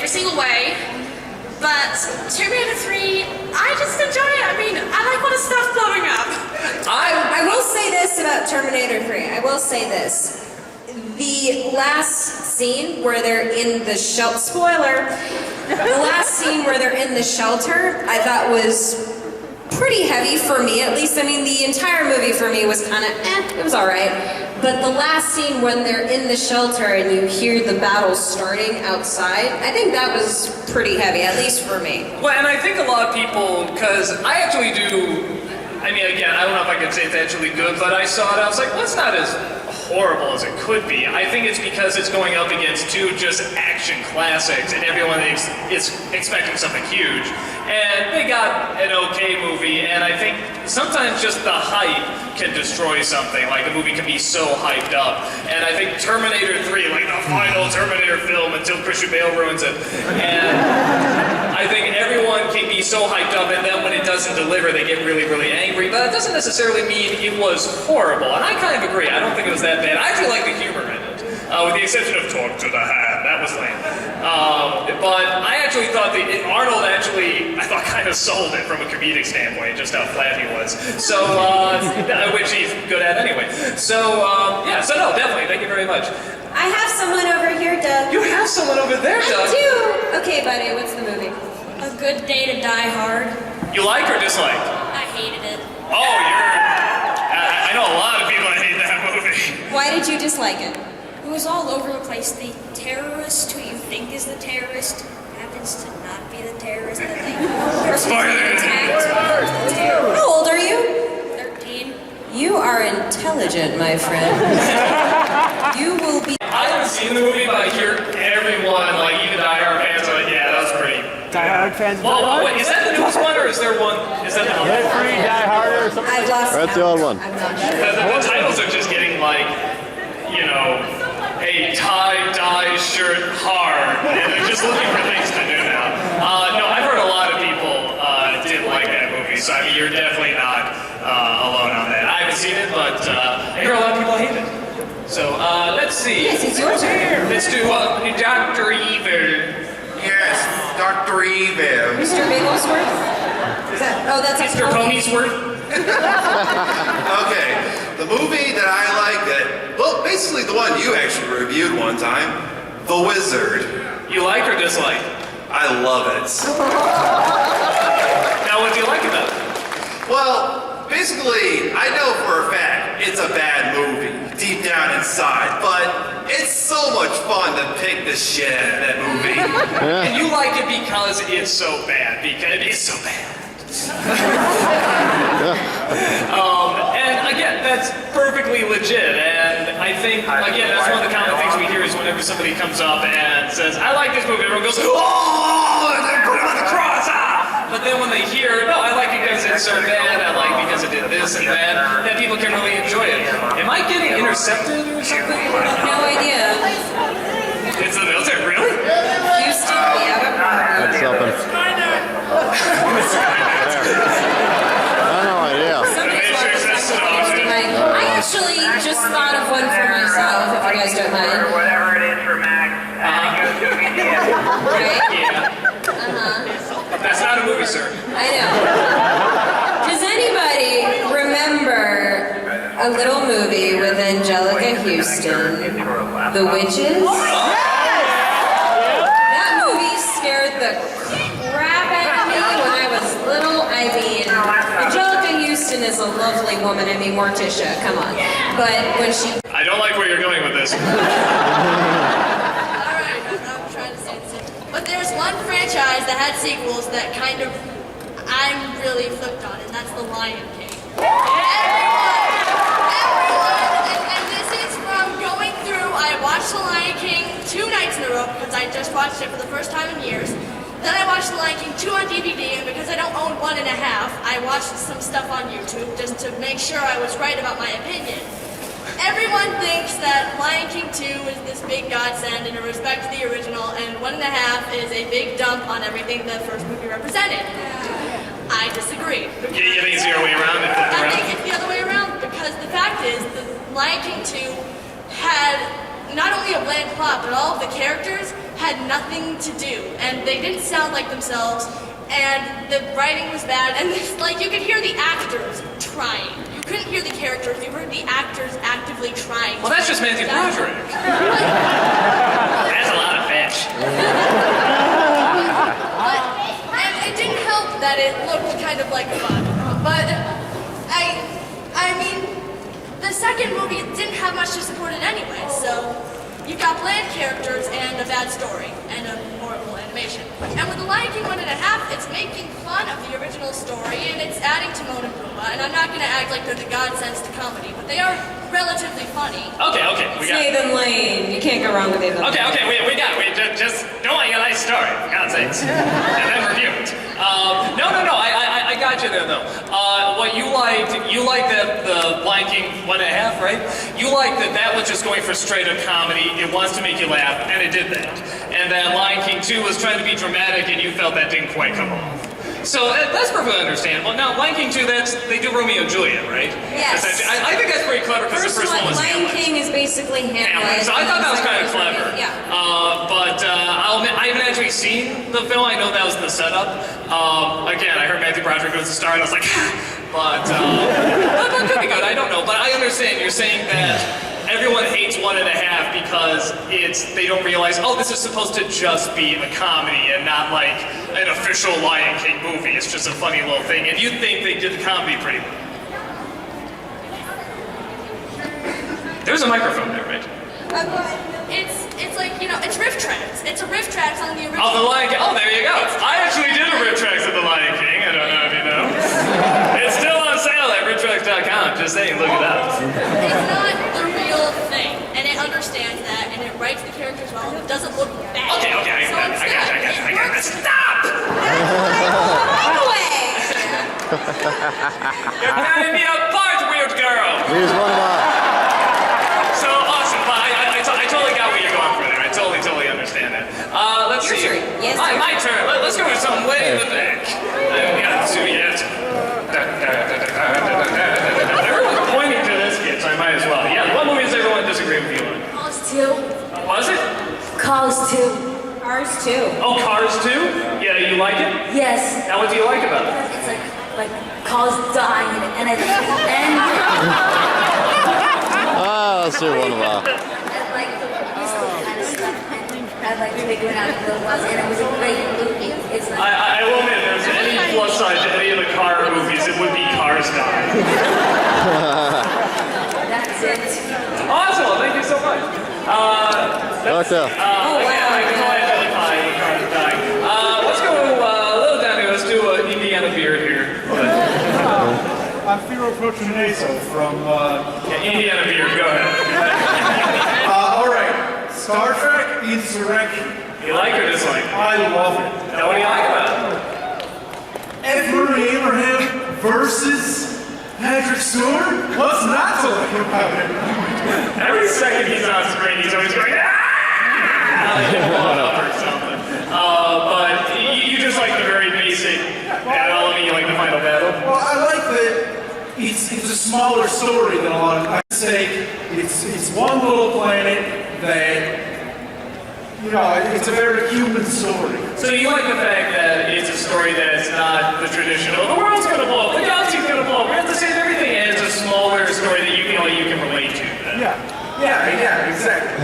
every single way. But Terminator 3, I just enjoy it. I mean, I like all the stuff blowing up. I will say this about Terminator 3. I will say this. The last scene where they're in the shelter, spoiler, the last scene where they're in the shelter, I thought was pretty heavy for me, at least. I mean, the entire movie for me was kind of, it was alright. But the last scene when they're in the shelter and you hear the battle starting outside, I think that was pretty heavy, at least for me. Well, and I think a lot of people, because I actually do, I mean, again, I don't know if I can say it's actually good, but I saw it, I was like, well, it's not as horrible as it could be. I think it's because it's going up against two just action classics and everyone is expecting something huge. And they got an okay movie, and I think sometimes just the hype can destroy something. Like, a movie can be so hyped up. And I think Terminator 3, like the final Terminator film until Christian Bale ruins it. And I think everyone can be so hyped up, and then when it doesn't deliver, they get really, really angry. But it doesn't necessarily mean it was horrible. And I kind of agree. I don't think it was that bad. I actually like the humor in it. With the exception of Talk to the Hand. That was lame. But I actually thought Arnold actually, I thought, kind of sold it from a comedic standpoint, just how flat he was. So, which he's good at anyway. So, yeah, so no, definitely, thank you very much. I have someone over here, Doug. You have someone over there, Doug? I do. Okay, buddy, what's the movie? A Good Day to Die Hard. You like or dislike? I hated it. Oh, I know a lot of people that hate that movie. Why did you dislike it? It was all over the place. The terrorist who you think is the terrorist happens to not be the terrorist that they person attacked. How old are you? 13. You are intelligent, my friend. You will be... I haven't seen the movie, but I hear everyone, like even Die Hard fans, are like, yeah, that was pretty. Die Hard fans. Well, wait, is that the newest one, or is there one? Is that the one? Free Die Hard or something? I've lost That's the old one. I'm not sure. The titles are just getting like, you know, a tie-dye shirt hard, and they're just looking for things to do now. No, I've heard a lot of people didn't like that movie, so I mean, you're definitely not alone on that. I haven't seen it, but I hear a lot of people hate it. So, let's see. Yes, it's your turn. Let's do Dr. Evil. Yes, Dr. Evil. Mr. Bigglesworth? Is that... Oh, that's Mr. Pony'sworth? Okay, the movie that I like well, basically the one you actually reviewed one time, The Wizard. You like or dislike? I love it. Now, what do you like about it? Well, basically, I know for a fact it's a bad movie, deep down inside, but it's so much fun to pick the shit out of that movie. And you like it because it's so bad, because it's so bad. And again, that's perfectly legit, and I think, again, that's one of the common things we hear is whenever somebody comes up and says, I like this movie, everyone goes, oh, and then put it on the cross, ah! But then when they hear, no, I like it because it's so bad, I like it because it did this and that, then people can really enjoy it. Am I getting intercepted or something? No idea. It's the military, really? Houston, we have a problem. That's something. No idea. Somebody's I actually just thought of one for myself, if you guys don't mind. Whatever it is for Max, goes to a museum. Right? Yeah. That's not a movie, sir. I know. Does anybody remember a little movie with Angelica Houston, The Witches? That movie scared the crap out of me when I was little. I mean, Angelica Houston is a lovely woman. I mean, Morticia, come on. But when she... I don't like where you're going with this. Alright, I'm trying to say this. But there's one franchise that had sequels that kind of I'm really flipped on, and that's The Lion King. Everyone, and this is from going through, I watched The Lion King 2 nights in a row because I just watched it for the first time in years. Then I watched The Lion King 2 on DVD, and because I don't own 1.5, I watched some stuff on YouTube just to make sure I was right about my opinion. Everyone thinks that Lion King 2 is this big godsend in respect to the original, and 1.5 is a big dump on everything the first movie represented. I disagree. You think it's the other way around? I think it's the other way around, because the fact is, the Lion King 2 had not only a bland plot, but all of the characters had nothing to do, and they didn't sound like themselves, and the writing was bad, and like you could hear the actors trying. You couldn't hear the characters, you heard the actors actively trying. Well, that's just Matthew Broderick. That's a lot of fish. And it didn't help that it looked kind of like fun. But I mean, the second movie didn't have much to support it anyway, so you've got bland characters and a bad story and a horrible animation. And with The Lion King 1.5, it's making fun of the original story and it's adding Timon and Pumbaa. And I'm not going to act like they're the godsends to comedy, but they are relatively funny. Okay, we got it. Nathan Lane. You can't go wrong with Nathan Lane. Okay, we got it. We just don't want you a nice story, for God's sakes. And then review it. No, I got you there, though. What you liked that the Lion King 1.5, right? You liked that was just going for straight-up comedy. It wants to make you laugh, and it did that. And that Lion King 2 was trying to be dramatic, and you felt that didn't quite come off. So that's perfectly understandable. Now, Lion King 2, they do Romeo and Juliet, right? Yes. I think that's pretty clever because the first one was Lion Hamlet. King is basically Hamlet. So I thought that was kind of clever. Yeah. But I'll admit, I haven't actually seen the film. I know that was the setup. Again, I heard Matthew Broderick was the star, and I was like, but could be good. I don't know. But I understand. You're saying that everyone hates 1.5 because they don't realize, oh, this is supposed to just be a comedy and not like an official Lion King movie. It's just a funny little thing. And you think they did the comedy pretty well. There's a microphone there, right? It's like, you know, it's riff tracks. It's a riff tracks on the original. Oh, the Lion King. Oh, there you go. I actually did a riff tracks of the Lion King. I don't know if you know. It's still on sale at rifftracks.com. Just saying, look it up. It's not the real thing, and it understands that, and it writes the characters well, and it doesn't look bad. Okay, I got it. Stop! You're tearing me apart, weird girl! Here's one of our. So awesome. Well, I totally got where you're going for there. I totally understand that. Let's Your see. turn. Yes, my sir. turn. Let's go with something way in the back. I haven't got to yet. Everyone's pointing to this kid, so I might as well. Yeah, what movies does everyone disagree with you on? Cars 2. Was it? Cars 2. Cars 2. Oh, Cars 2? Yeah, you like it? Yes. Now, what do you like about it? It's like cars dying and it's Oh, let's do one of our. and like the pistol kind of stuff and I like figuring out what it was and it was a great movie. It's like I will admit, if there's any plus side to any of the car movies, it would be Cars Die. that's it. Awesome, thank you so much. Right there. Again, I can only identify with Cars Die. Let's go a little down here. Let's do Indiana Beard here. I'm Firo Protonese from, Yeah, Indiana Beard, go ahead. all right, Star Trek Insurrection. You like or dislike? I love it. Now, what do you like about it? Edward Abraham versus Patrick Stewart? What's not to like about it? Every second he's on screen, he's always going, ah! Like he's blown up or something. But you just like the very basic element, you like the final battle? Well, I like that it's a smaller story than a lot of, I'd say it's one little planet that, you know, it's a very human story. So you like the fact that it's a story that's not the traditional, the world's gonna blow up, the galaxy's gonna blow up, we have to save everything, and it's a smaller story that you can relate to. Yeah, exactly.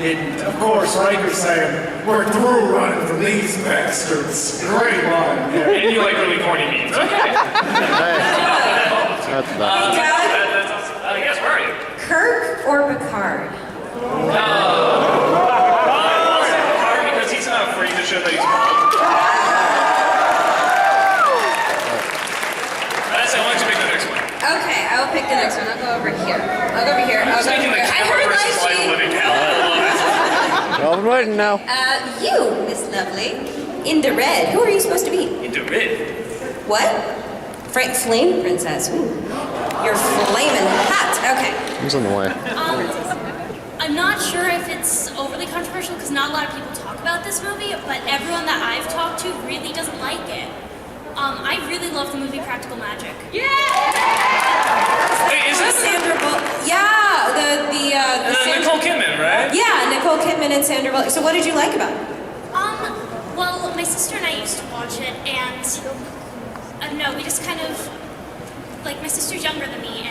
And of course, Riker saying, "We're through running from these bastards." Great line. Yeah. And you like really corny memes. Okay. That's that. That's awesome. Yes, where are you? Kirk or Picard? I'll say Picard because he's not afraid to show that he's wrong. That's why don't you pick the next one? Okay, I will pick the next one. I'll go over here. I'll go over here. I heard versus Life Life of Sheet. Living Hell. I love it. Well, I'm waiting now. You, Miss Lovely, in the red. Who are you supposed to be? Into red. What? Flame Princess. Ooh. You're flaming hot. Okay. Who's in the way? I'm not sure if it's overly controversial because not a lot of people talk about this movie, but everyone that I've talked to really doesn't like it. I really love the movie Practical Magic. Wait, is that Sandra Bullock. Yeah, the Nicole Kidman, right? Yeah, Nicole Kidman Finn and Sandra Bullock. So what did you like about it? Well, my sister and I used to watch it, and I don't know, we just kind of, like, my sister's younger than me,